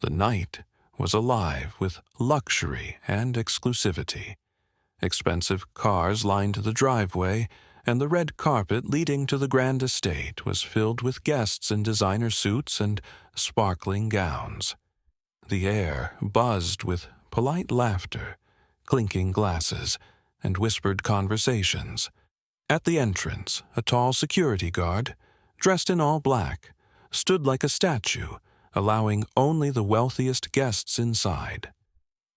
The night was alive with luxury and exclusivity. Expensive cars lined the driveway, and the red carpet leading to the grand estate was filled with guests in designer suits and sparkling gowns. The air buzzed with polite laughter, clinking glasses, and whispered conversations. At the entrance, a tall security guard, dressed in all black, stood like a statue, allowing only the wealthiest guests inside.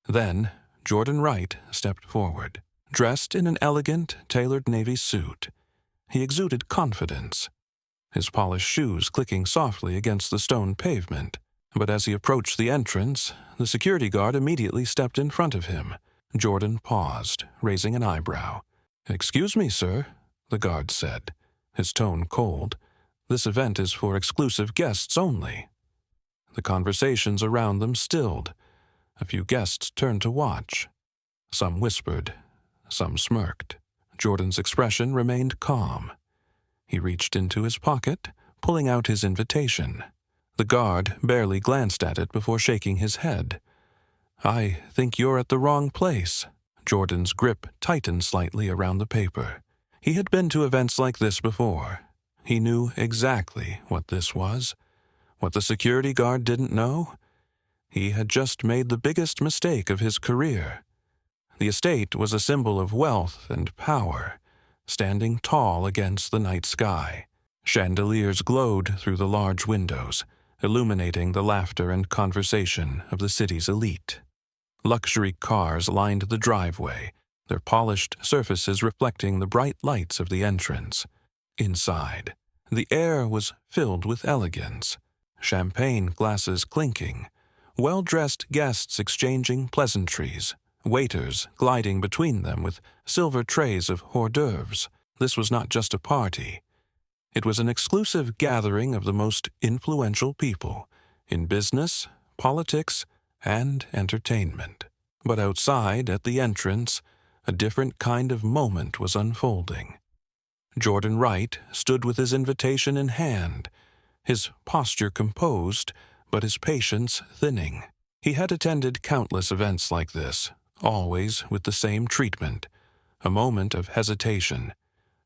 Then Jordan Wright stepped forward, dressed in an elegant, tailored navy suit. He exuded confidence, his polished shoes clicking softly against the stone pavement. But as he approached the entrance, the security guard immediately stepped in front of him. Jordan paused, raising an eyebrow. "Excuse me, sir," the guard said, his tone cold. "This event is for exclusive guests only." The conversations around them stilled. A few guests turned to watch. Some whispered, some smirked. Jordan's expression remained calm. He reached into his pocket, pulling out his invitation. The guard barely glanced at it before shaking his head. "I think you're at the wrong place." Jordan's grip tightened slightly around the paper. He had been to events like this before. He knew exactly what this was. What the security guard didn't know? He had just made the biggest mistake of his career. The estate was a symbol of wealth and power, standing tall against the night sky. Chandeliers glowed through the large windows, illuminating the laughter and conversation of the city's elite. Luxury cars lined the driveway, their polished surfaces reflecting the bright lights of the entrance. Inside, the air was filled with elegance, champagne glasses clinking, well-dressed guests exchanging pleasantries, waiters gliding between them with silver trays of hors d'oeuvres. This was not just a party. It was an exclusive gathering of the most influential people in business, politics, and entertainment. But outside, at the entrance, a different kind of moment was unfolding. Jordan Wright stood with his invitation in hand, his posture composed, but his patience thinning. He had attended countless events like this, always with the same treatment: a moment of hesitation,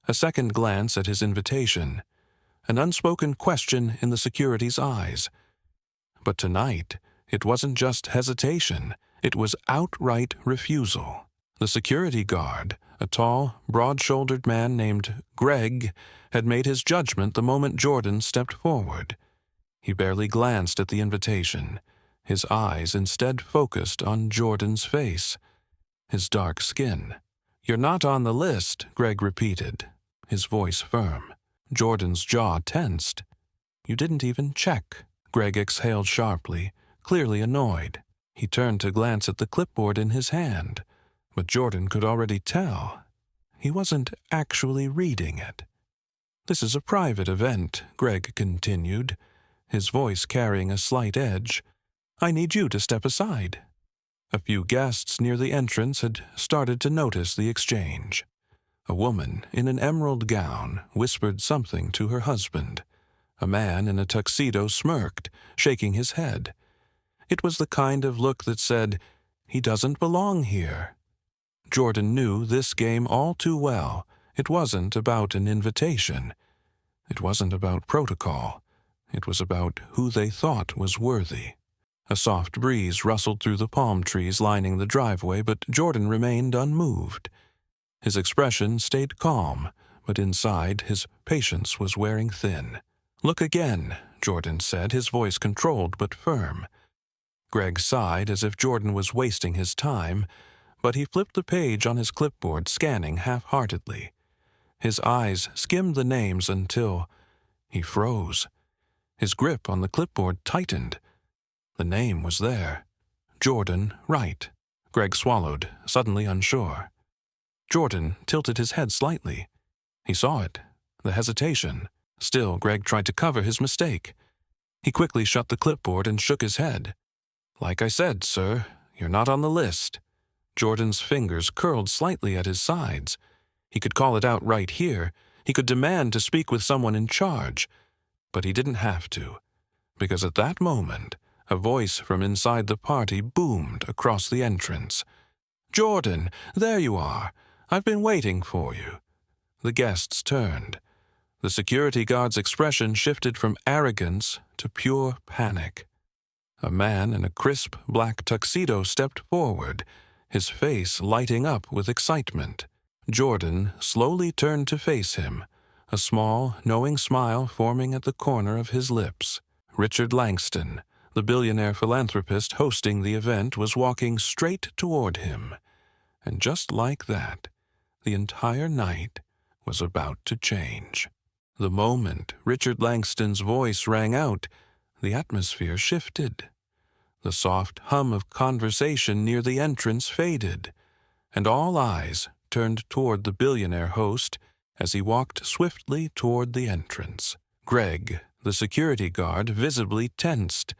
a second glance at his invitation, an unspoken question in the security's eyes. But tonight, it wasn't just hesitation, it was outright refusal. The security guard, a tall, broad-shouldered man named Greg, had made his judgment the moment Jordan stepped forward. He barely glanced at the invitation, his eyes instead focused on Jordan's face, his dark skin. "You're not on the list," Greg repeated, his voice firm. Jordan's jaw tensed. "You didn't even check." Greg exhaled sharply, clearly annoyed. He turned to glance at the clipboard in his hand, but Jordan could already tell. He wasn't actually reading it. "This is a private event," Greg continued, his voice carrying a slight edge. "I need you to step aside." A few guests near the entrance had started to notice the exchange. A woman in an emerald gown whispered something to her husband. A man in a tuxedo smirked, shaking his head. It was the kind of look that said, "He doesn't belong here." Jordan knew this game all too well. It wasn't about an invitation. It wasn't about protocol. It was about who they thought was worthy. A soft breeze rustled through the palm trees lining the driveway, but Jordan remained unmoved. His expression stayed calm, but inside his patience was wearing thin. "Look again," Jordan said, his voice controlled but firm. Greg sighed as if Jordan was wasting his time, but he flipped the page on his clipboard, scanning half-heartedly. His eyes skimmed the names until he froze. His grip on the clipboard tightened. The name was there. Jordan Wright. Greg swallowed, suddenly unsure. Jordan tilted his head slightly. He saw it, the hesitation. Still, Greg tried to cover his mistake. He quickly shut the clipboard and shook his head. "Like I said, sir, you're not on the list." Jordan's fingers curled slightly at his sides. He could call it out right here. He could demand to speak with someone in charge. But he didn't have to, because at that moment, A voice from inside the party boomed across the entrance. "Jordan, there you are. I've been waiting for you." The guests turned. The security guard's expression shifted from arrogance to pure panic. A man in a crisp black tuxedo stepped forward, his face lighting up with excitement. Jordan slowly turned to face him, a small, knowing smile forming at the corner of his lips. Richard Langston, the billionaire philanthropist hosting the event, was walking straight toward him. And just like that, the entire night was about to change. The moment Richard Langston's voice rang out, the atmosphere shifted. The soft hum of conversation near the entrance faded, and all eyes turned toward the billionaire host as he walked swiftly toward the entrance. Greg, the security guard, visibly tensed.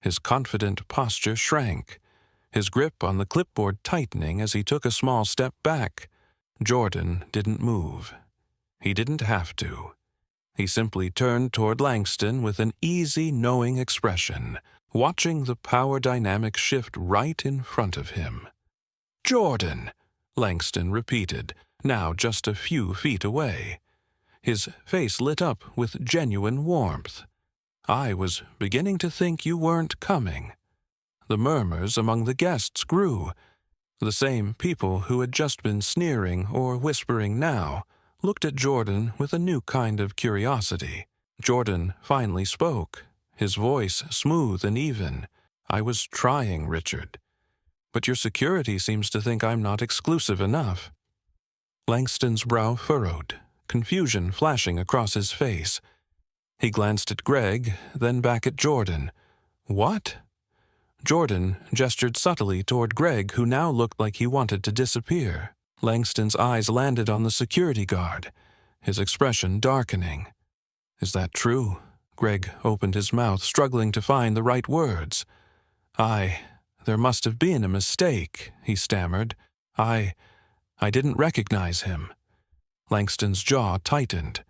His confident posture shrank, his grip on the clipboard tightening as he took a small step back. Jordan didn't move. He didn't have to. He simply turned toward Langston with an easy, knowing expression, watching the power dynamic shift right in front of him. "Jordan," Langston repeated, now just a few feet away. His face lit up with genuine warmth. "I was beginning to think you weren't coming." The murmurs among the guests grew. The same people who had just been sneering or whispering now looked at Jordan with a new kind of curiosity. Jordan finally spoke, his voice smooth and even. "I was trying, Richard. But your security seems to think I'm not exclusive enough." Langston's brow furrowed, confusion flashing across his face. He glanced at Greg, then back at Jordan. "What?" Jordan gestured subtly toward Greg, who now looked like he wanted to disappear. Langston's eyes landed on the security guard, his expression darkening. "Is that true?" Greg opened his mouth, struggling to find the right words. There must have been a mistake," he stammered. I didn't recognize him." Langston's jaw tightened.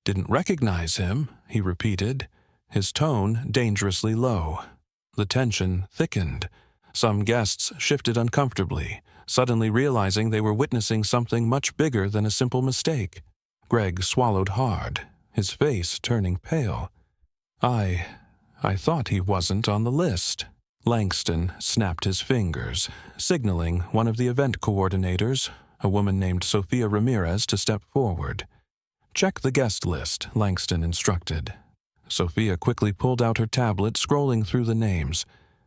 "Didn't recognize him?" he repeated, his tone dangerously low. The tension thickened. Some guests shifted uncomfortably, suddenly realizing they were witnessing something much bigger than a simple mistake. Greg swallowed hard, his face turning pale. I thought he wasn't on the list." Langston snapped his fingers, signaling one of the event coordinators, a woman named Sophia Ramirez, to step forward. "Check the guest list," Langston instructed. Sophia quickly pulled out her tablet, scrolling through the names.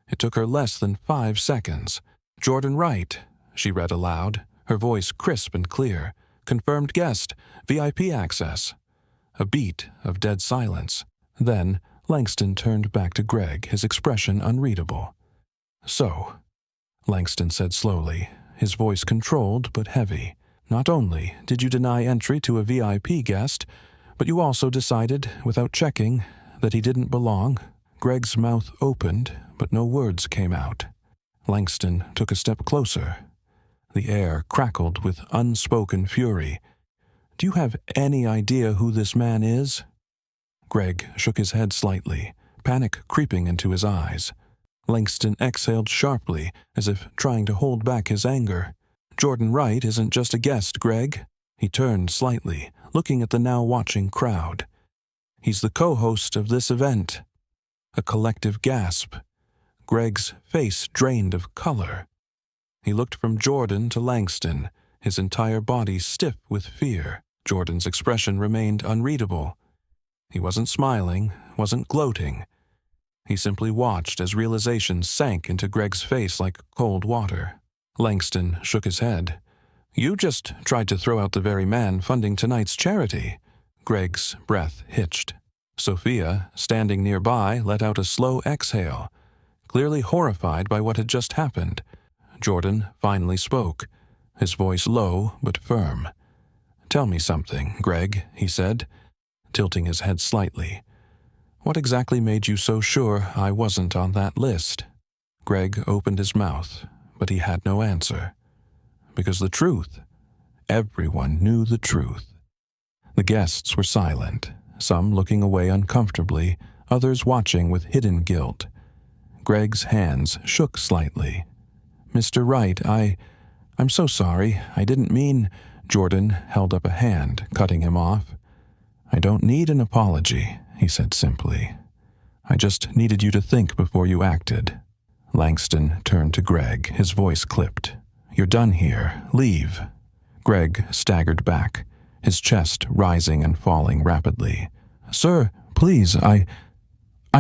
It took her less than 5 seconds. "Jordan Wright," she read aloud, her voice crisp and clear. "Confirmed guest, VIP access." A beat of dead silence. Then Langston turned back to Greg, his expression unreadable. "So," Langston said slowly, his voice controlled but heavy, "not only did you deny entry to a VIP guest, but you also decided, without checking, that he didn't belong." Greg's mouth opened, but no words came out. Langston took a step closer. The air crackled with unspoken fury. "Do you have any idea who this man is?" Greg shook his head slightly, panic creeping into his eyes. Langston exhaled sharply, as if trying to hold back his anger. "Jordan Wright isn't just a guest, Greg." He turned slightly, looking at the now watching crowd. "He's the co-host of this event." A collective gasp. Greg's face drained of color. He looked from Jordan to Langston, his entire body stiff with fear. Jordan's expression remained unreadable. He wasn't smiling, wasn't gloating. He simply watched as realization sank into Greg's face like cold water. Langston shook his head. "You just tried to throw out the very man funding tonight's charity." Greg's breath hitched. Sophia, standing nearby, let out a slow exhale, clearly horrified by what had just happened. Jordan finally spoke, his voice low but firm. "Tell me something, Greg," he said, tilting his head slightly. "What exactly made you so sure I wasn't on that list?" Greg opened his mouth, but he had no answer. Because the truth, everyone knew the truth. The guests were silent, some looking away uncomfortably, others watching with hidden guilt. Greg's hands shook slightly. "Mr. Wright, I'm so sorry. I didn't mean—" Jordan held up a hand, cutting him off. "I don't need an apology," he said simply. "I just needed you to think before you acted." Langston turned to Greg, his voice clipped. "You're done here. Leave." Greg staggered back, his chest rising and falling rapidly. "Sir, please, I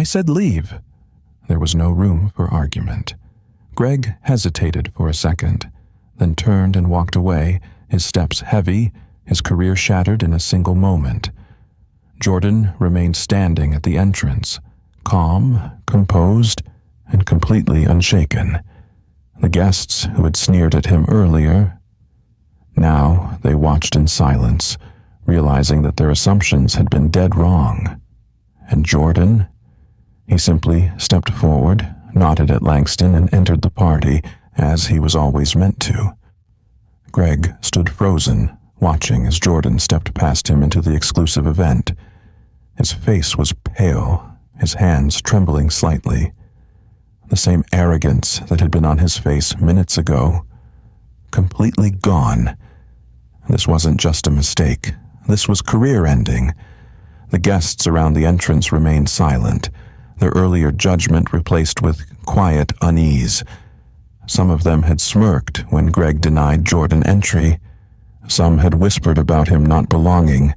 said leave." There was no room for argument. Greg hesitated for a second, then turned and walked away, his steps heavy, his career shattered in a single moment. Jordan remained standing at the entrance, calm, composed, and completely unshaken. The guests who had sneered at him earlier, now they watched in silence, realizing that their assumptions had been dead wrong. And Jordan? He simply stepped forward, nodded at Langston, and entered the party, as he was always meant to. Greg stood frozen, watching as Jordan stepped past him into the exclusive event. His face was pale, his hands trembling slightly. The same arrogance that had been on his face minutes ago, completely gone. This wasn't just a mistake. This was career-ending. The guests around the entrance remained silent, their earlier judgment replaced with quiet unease. Some of them had smirked when Greg denied Jordan entry. Some had whispered about him not belonging.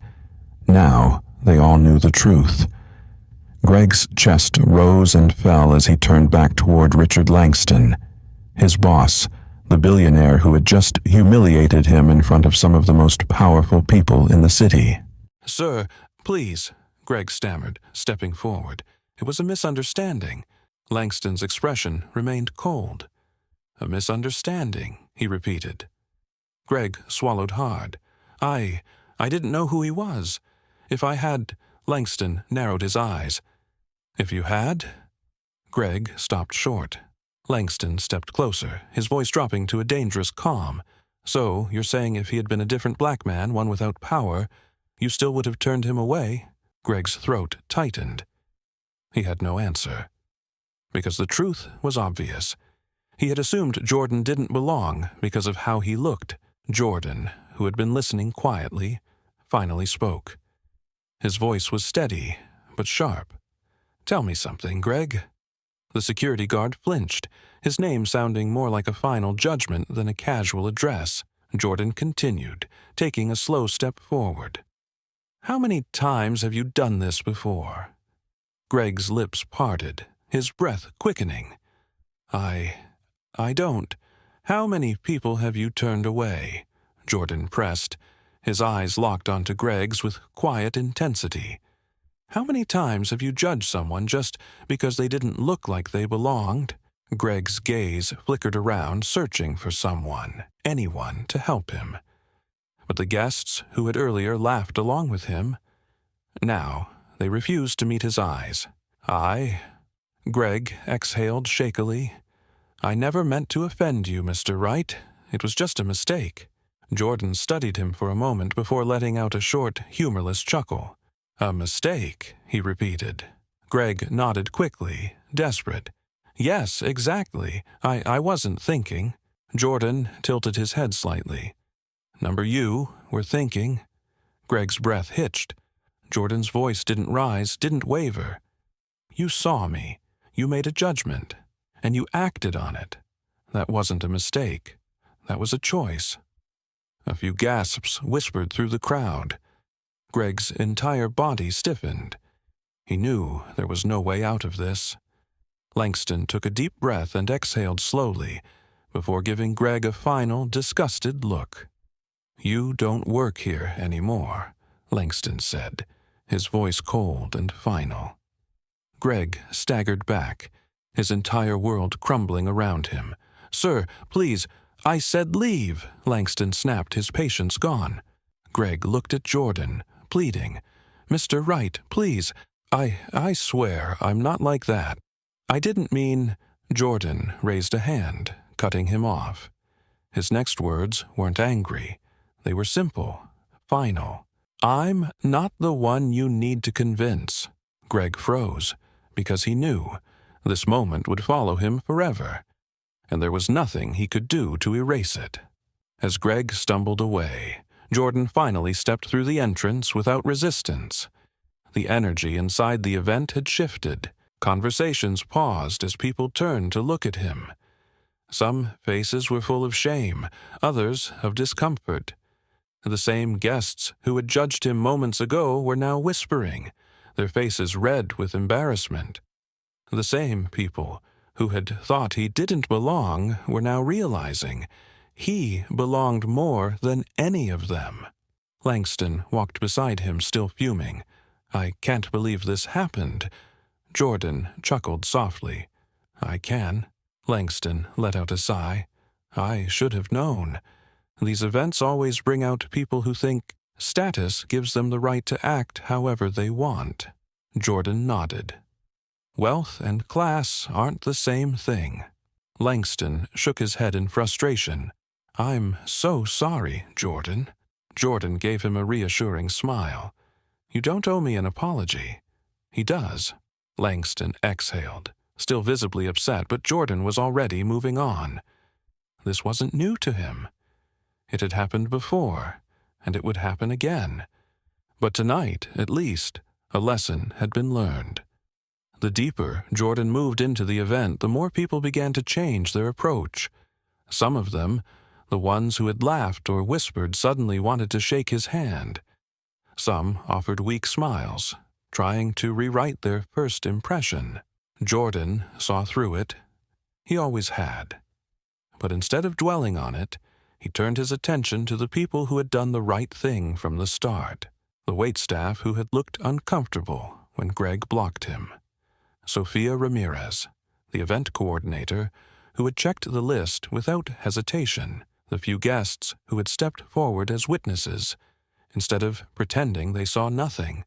Now they all knew the truth. Greg's chest rose and fell as he turned back toward Richard Langston, his boss, the billionaire who had just humiliated him in front of some of the most powerful people in the city. "Sir, please," Greg stammered, stepping forward. "It was a misunderstanding." Langston's expression remained cold. "A misunderstanding," he repeated. Greg swallowed hard. I didn't know who he was. If I had—" Langston narrowed his eyes. "If you had?" Greg stopped short. Langston stepped closer, his voice dropping to a dangerous calm. "So, you're saying if he had been a different black man, one without power, you still would have turned him away?" Greg's throat tightened. He had no answer. Because the truth was obvious. He had assumed Jordan didn't belong because of how he looked. Jordan, who had been listening quietly, finally spoke. His voice was steady, but sharp. "Tell me something, Greg." The security guard flinched, his name sounding more like a final judgment than a casual address. Jordan continued, taking a slow step forward. "How many times have you done this before?" Greg's lips parted, his breath quickening. I don't. How many people have you turned away?" Jordan pressed, his eyes locked onto Greg's with quiet intensity. "How many times have you judged someone just because they didn't look like they belonged?" Greg's gaze flickered around, searching for someone, anyone, to help him. But the guests who had earlier laughed along with him, now they refused to meet his eyes. Greg exhaled shakily. "I never meant to offend you, Mr. Wright. It was just a mistake." Jordan studied him for a moment before letting out a short, humorless chuckle. "A mistake," he repeated. Greg nodded quickly, desperate. "Yes, exactly. I wasn't thinking." Jordan tilted his head slightly. "Number you were thinking." Greg's breath hitched. Jordan's voice didn't rise, didn't waver. "You saw me. You made a judgment. And you acted on it. That wasn't a mistake. That was a choice." A few gasps whispered through the crowd. Greg's entire body stiffened. He knew there was no way out of this. Langston took a deep breath and exhaled slowly, before giving Greg a final, disgusted look. "You don't work here anymore," Langston said, his voice cold and final. Greg staggered back, his entire world crumbling around him. "Sir, please, I said leave," Langston snapped, his patience gone. Greg looked at Jordan, pleading. "Mr. Wright, please, I swear I'm not like that. I didn't mean—" Jordan raised a hand, cutting him off. His next words weren't angry. They were simple, final. "I'm not the one you need to convince." Greg froze, because he knew This moment would follow him forever, and there was nothing he could do to erase it. As Greg stumbled away, Jordan finally stepped through the entrance without resistance. The energy inside the event had shifted. Conversations paused as people turned to look at him. Some faces were full of shame, others of discomfort. The same guests who had judged him moments ago were now whispering, their faces red with embarrassment. The same people who had thought he didn't belong were now realizing he belonged more than any of them. Langston walked beside him, still fuming. "I can't believe this happened." Jordan chuckled softly. "I can." Langston let out a sigh. "I should have known. These events always bring out people who think status gives them the right to act however they want." Jordan nodded. "Wealth and class aren't the same thing." Langston shook his head in frustration. "I'm so sorry, Jordan." Jordan gave him a reassuring smile. "You don't owe me an apology." "He does." Langston exhaled, still visibly upset, but Jordan was already moving on. This wasn't new to him. It had happened before, and it would happen again. But tonight, at least, a lesson had been learned. The deeper Jordan moved into the event, the more people began to change their approach. Some of them, the ones who had laughed or whispered, suddenly wanted to shake his hand. Some offered weak smiles, trying to rewrite their first impression. Jordan saw through it. He always had. But instead of dwelling on it, he turned his attention to the people who had done the right thing from the start. The waitstaff who had looked uncomfortable when Greg blocked him. Sophia Ramirez, the event coordinator, who had checked the list without hesitation. The few guests who had stepped forward as witnesses, instead of pretending they saw nothing.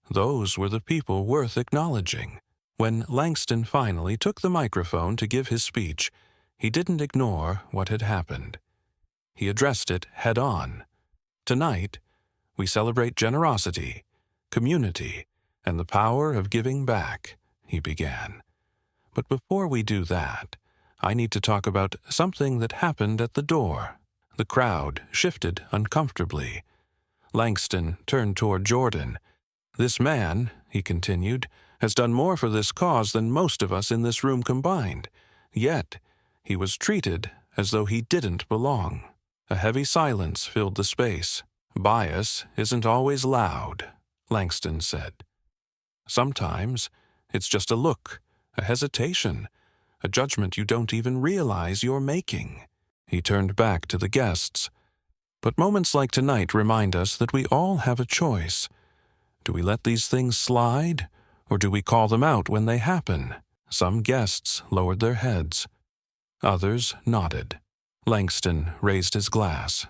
Those were the people worth acknowledging. When Langston finally took the microphone to give his speech, he didn't ignore what had happened. He addressed it head-on. "Tonight, we celebrate generosity, community, and the power of giving back," he began. "But before we do that, I need to talk about something that happened at the door." The crowd shifted uncomfortably. Langston turned toward Jordan. "This man," he continued, "has done more for this cause than most of us in this room combined. Yet, he was treated as though he didn't belong." A heavy silence filled the space. "Bias isn't always loud," Langston said. "Sometimes it's just a look, a hesitation, a judgment you don't even realize you're making." He turned back to the guests. "But moments like tonight remind us that we all have a choice. Do we let these things slide, or do we call them out when they happen?" Some guests lowered their heads. Others nodded. Langston raised his glass.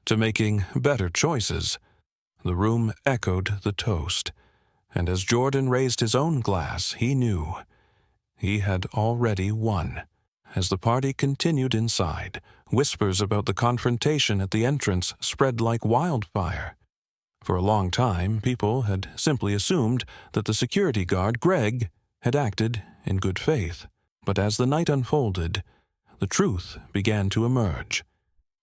"To making better choices." The room echoed the toast, and as Jordan raised his own glass, he knew he had already won. As the party continued inside, whispers about the confrontation at the entrance spread like wildfire. For a long time, people had simply assumed that the security guard, Greg, had acted in good faith. But as the night unfolded, the truth began to emerge.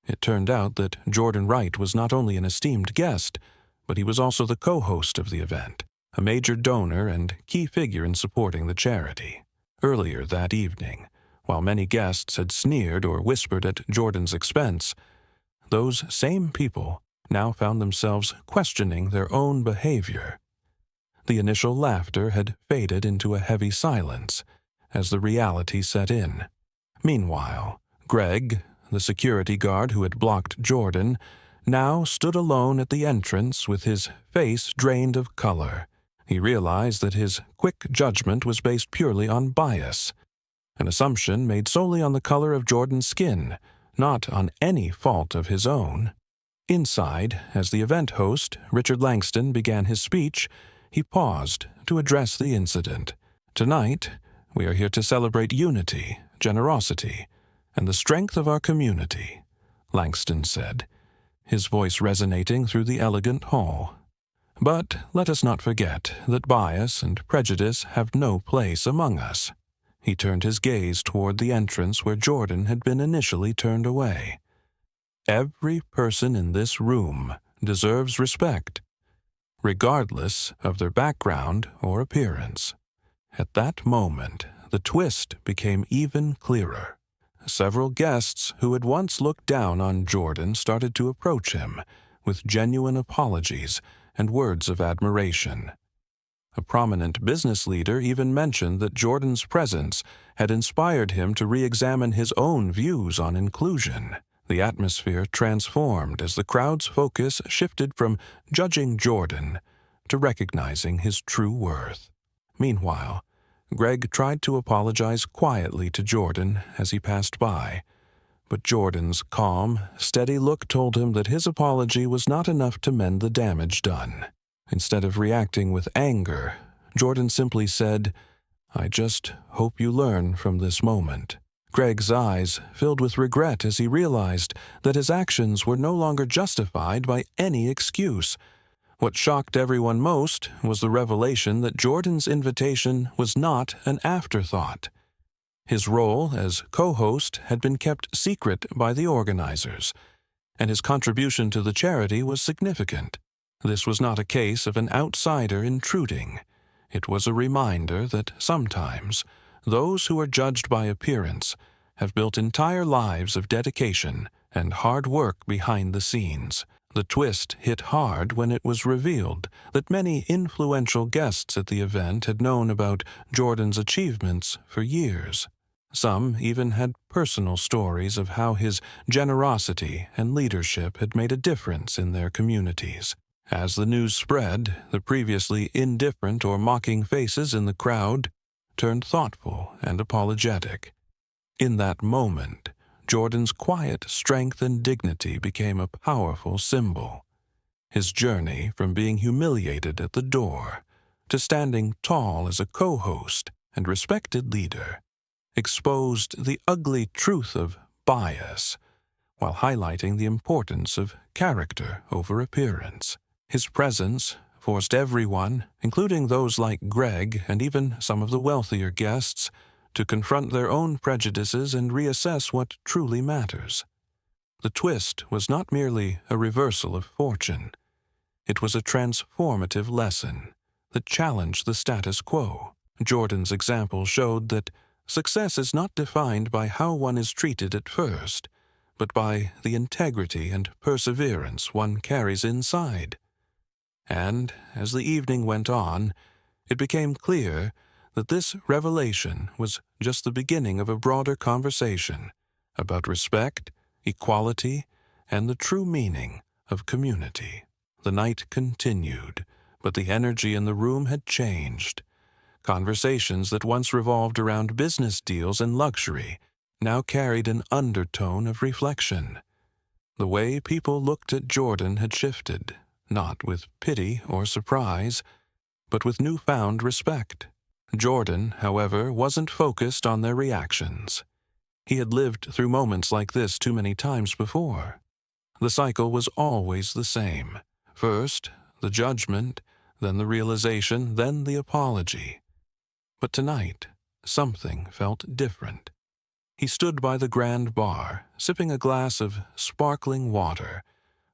It turned out that Jordan Wright was not only an esteemed guest, but he was also the co-host of the event, a major donor and key figure in supporting the charity. Earlier that evening, while many guests had sneered or whispered at Jordan's expense, those same people now found themselves questioning their own behavior. The initial laughter had faded into a heavy silence as the reality set in. Meanwhile, Greg, the security guard who had blocked Jordan, now stood alone at the entrance with his face drained of color. He realized that his quick judgment was based purely on bias, an assumption made solely on the color of Jordan's skin, not on any fault of his own. Inside, as the event host, Richard Langston, began his speech, he paused to address the incident. "Tonight, we are here to celebrate unity, generosity, and the strength of our community," Langston said, his voice resonating through the elegant hall. "But let us not forget that bias and prejudice have no place among us." He turned his gaze toward the entrance where Jordan had been initially turned away. Every person in this room deserves respect, regardless of their background or appearance. At that moment, the twist became even clearer. Several guests who had once looked down on Jordan started to approach him with genuine apologies and words of admiration. A prominent business leader even mentioned that Jordan's presence had inspired him to re-examine his own views on inclusion. The atmosphere transformed as the crowd's focus shifted from judging Jordan to recognizing his true worth. Meanwhile, Greg tried to apologize quietly to Jordan as he passed by, but Jordan's calm, steady look told him that his apology was not enough to mend the damage done. Instead of reacting with anger, Jordan simply said, "I just hope you learn from this moment." Greg's eyes filled with regret as he realized that his actions were no longer justified by any excuse. What shocked everyone most was the revelation that Jordan's invitation was not an afterthought. His role as co-host had been kept secret by the organizers, and his contribution to the charity was significant. This was not a case of an outsider intruding. It was a reminder that sometimes those who are judged by appearance have built entire lives of dedication and hard work behind the scenes. The twist hit hard when it was revealed that many influential guests at the event had known about Jordan's achievements for years. Some even had personal stories of how his generosity and leadership had made a difference in their communities. As the news spread, the previously indifferent or mocking faces in the crowd turned thoughtful and apologetic. In that moment, Jordan's quiet strength and dignity became a powerful symbol. His journey from being humiliated at the door to standing tall as a co-host and respected leader exposed the ugly truth of bias while highlighting the importance of character over appearance. His presence forced everyone, including those like Greg and even some of the wealthier guests, to confront their own prejudices and reassess what truly matters. The twist was not merely a reversal of fortune. It was a transformative lesson that challenged the status quo. Jordan's example showed that success is not defined by how one is treated at first, but by the integrity and perseverance one carries inside. And as the evening went on, it became clear that this revelation was just the beginning of a broader conversation about respect, equality, and the true meaning of community. The night continued, but the energy in the room had changed. Conversations that once revolved around business deals and luxury now carried an undertone of reflection. The way people looked at Jordan had shifted, not with pity or surprise, but with newfound respect. Jordan, however, wasn't focused on their reactions. He had lived through moments like this too many times before. The cycle was always the same. First, the judgment, then the realization, then the apology. But tonight, something felt different. He stood by the grand bar, sipping a glass of sparkling water,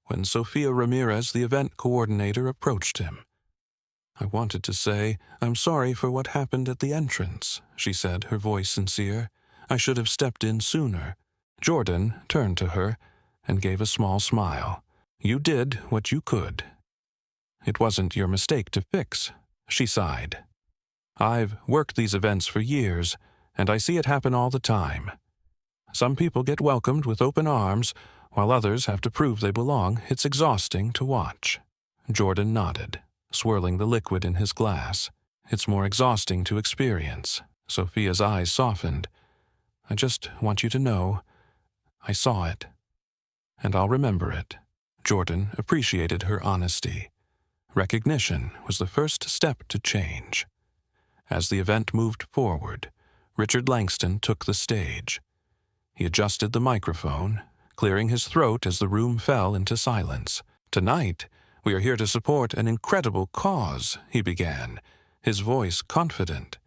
when Sofia Ramirez, the event coordinator, approached him. "I wanted to say, I'm sorry for what happened at the entrance," she said, her voice sincere. "I should have stepped in sooner." Jordan turned to her and gave a small smile. "You did what you could." "It wasn't your mistake to fix," she sighed. "I've worked these events for years, and I see it happen all the time. Some people get welcomed with open arms, while others have to prove they belong. It's exhausting to watch." Jordan nodded, swirling the liquid in his glass. "It's more exhausting to experience." Sophia's eyes softened. "I just want you to know, I saw it, and I'll remember it." Jordan appreciated her honesty. Recognition was the first step to change. As the event moved forward, Richard Langston took the stage. He adjusted the microphone, clearing his throat as the room fell into silence. "Tonight, we are here to support an incredible cause," he began, his voice confident.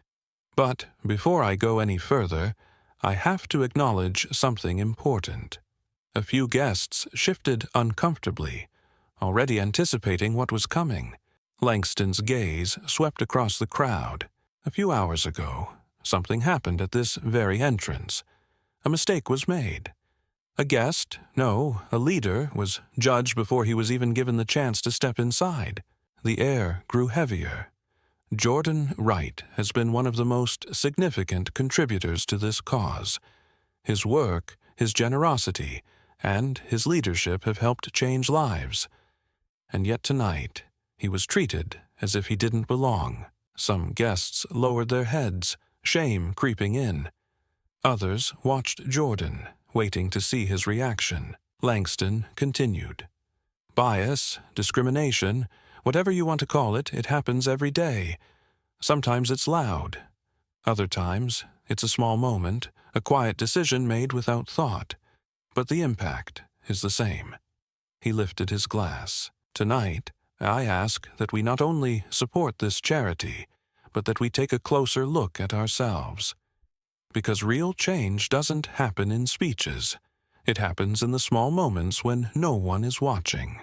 But before I go any further, I have to acknowledge something important. A few guests shifted uncomfortably, already anticipating what was coming. Langston's gaze swept across the crowd. A few hours ago, something happened at this very entrance. A mistake was made. A guest, no, a leader, was judged before he was even given the chance to step inside. The air grew heavier. Jordan Wright has been one of the most significant contributors to this cause. His work, his generosity, and his leadership have helped change lives. And yet tonight, he was treated as if he didn't belong. Some guests lowered their heads, shame creeping in. Others watched Jordan, waiting to see his reaction. Langston continued. Bias, discrimination, whatever you want to call it, it happens every day. Sometimes it's loud. Other times, it's a small moment, a quiet decision made without thought. But the impact is the same. He lifted his glass. Tonight, I ask that we not only support this charity, but that we take a closer look at ourselves. Because real change doesn't happen in speeches. It happens in the small moments when no one is watching.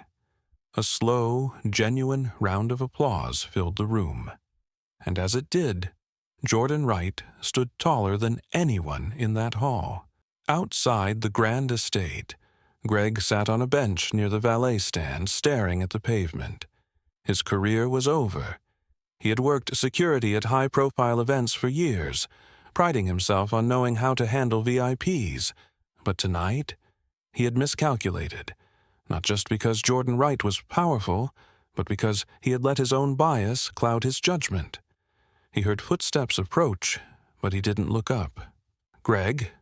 A slow, genuine round of applause filled the room. And as it did, Jordan Wright stood taller than anyone in that hall. Outside the grand estate, Greg sat on a bench near the valet stand, staring at the pavement. His career was over. He had worked security at high-profile events for years, priding himself on knowing how to handle VIPs. But tonight, he had miscalculated, not just because Jordan Wright was powerful, but because he had let his own bias cloud his judgment. He heard footsteps approach, but he didn't look up. "Greg,"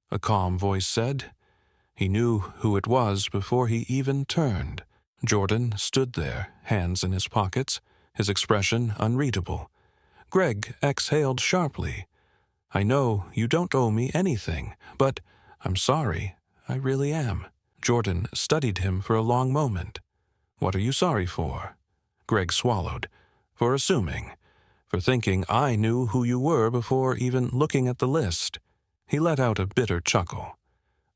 a calm voice said. He knew who it was before he even turned. Jordan stood there, hands in his pockets, his expression unreadable. Greg exhaled sharply. "I know you don't owe me anything, but I'm sorry, I really am." Jordan studied him for a long moment. "What are you sorry for?" Greg swallowed. "For assuming. For thinking I knew who you were before even looking at the list." He let out a bitter chuckle.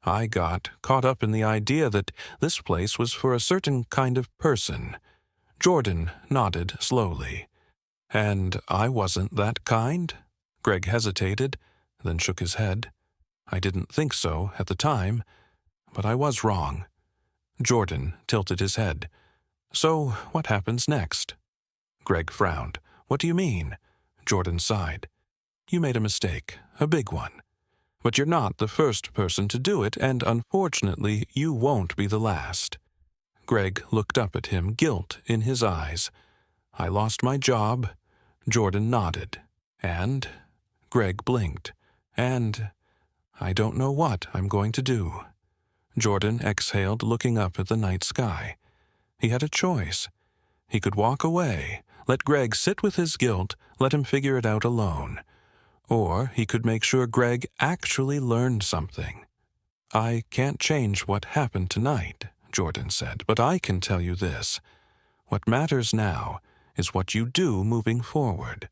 "I got caught up in the idea that this place was for a certain kind of person." Jordan nodded slowly. "And I wasn't that kind?" Greg hesitated, then shook his head. "I didn't think so at the time, but I was wrong." Jordan tilted his head. "So what happens next?" Greg frowned. "What do you mean?" Jordan sighed. "You made a mistake, a big one. But you're not the first person to do it, and unfortunately, you won't be the last." Greg looked up at him, guilt in his eyes. "I lost my job." Jordan nodded. "And?" Greg blinked. "And I don't know what I'm going to do." Jordan exhaled, looking up at the night sky. He had a choice. He could walk away, let Greg sit with his guilt, let him figure it out alone. Or he could make sure Greg actually learned something. "I can't change what happened tonight," Jordan said, "but I can tell you this. What matters now is what you do moving forward.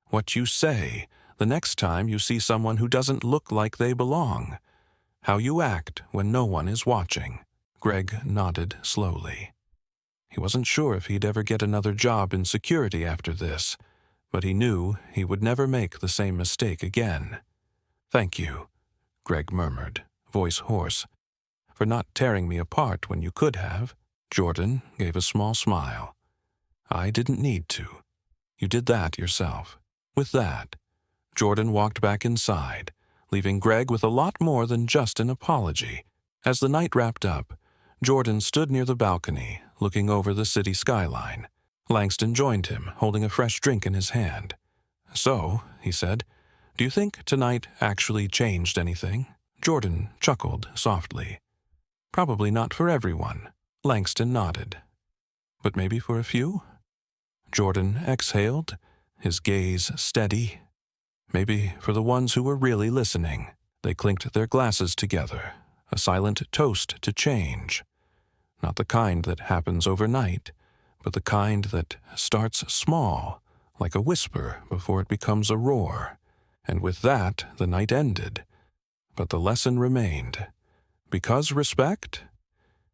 What you say the next time you see someone who doesn't look like they belong. How you act when no one is watching." Greg nodded slowly. He wasn't sure if he'd ever get another job in security after this, but he knew he would never make the same mistake again. "Thank you," Greg murmured, voice hoarse, "for not tearing me apart when you could have." Jordan gave a small smile. "I didn't need to. You did that yourself." With that, Jordan walked back inside, leaving Greg with a lot more than just an apology. As the night wrapped up, Jordan stood near the balcony, looking over the city skyline. Langston joined him, holding a fresh drink in his hand. "So," he said, "do you think tonight actually changed anything?" Jordan chuckled softly. "Probably not for everyone." Langston nodded. "But maybe for a few?" Jordan exhaled, his gaze steady. "Maybe for the ones who were really listening." They clinked their glasses together, a silent toast to change. Not the kind that happens overnight, but the kind that starts small, like a whisper before it becomes a roar. And with that, the night ended. But the lesson remained. Because respect?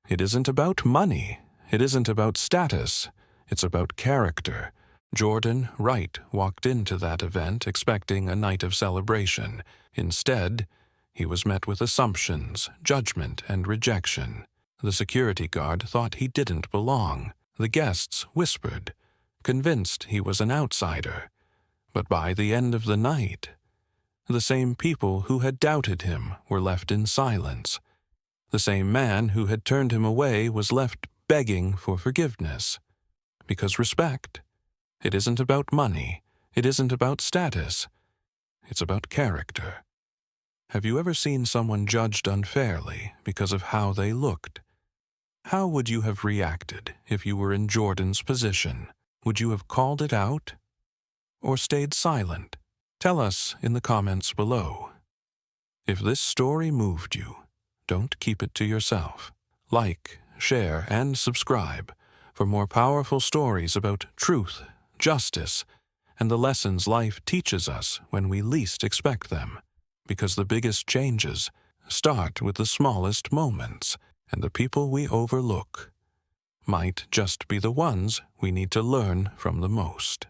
It isn't about money. It isn't about status. It's about character. Jordan Wright walked into that event expecting a night of celebration. Instead, he was met with assumptions, judgment, and rejection. The security guard thought he didn't belong. The guests whispered, convinced he was an outsider. But by the end of the night, the same people who had doubted him were left in silence. The same man who had turned him away was left begging for forgiveness. Because respect, it isn't about money. It isn't about status. It's about character. Have you ever seen someone judged unfairly because of how they looked? How would you have reacted if you were in Jordan's position? Would you have called it out or stayed silent? Tell us in the comments below. If this story moved you, don't keep it to yourself. Like, share, and subscribe for more powerful stories about truth, justice, and the lessons life teaches us when we least expect them. Because the biggest changes start with the smallest moments, and the people we overlook might just be the ones we need to learn from the most.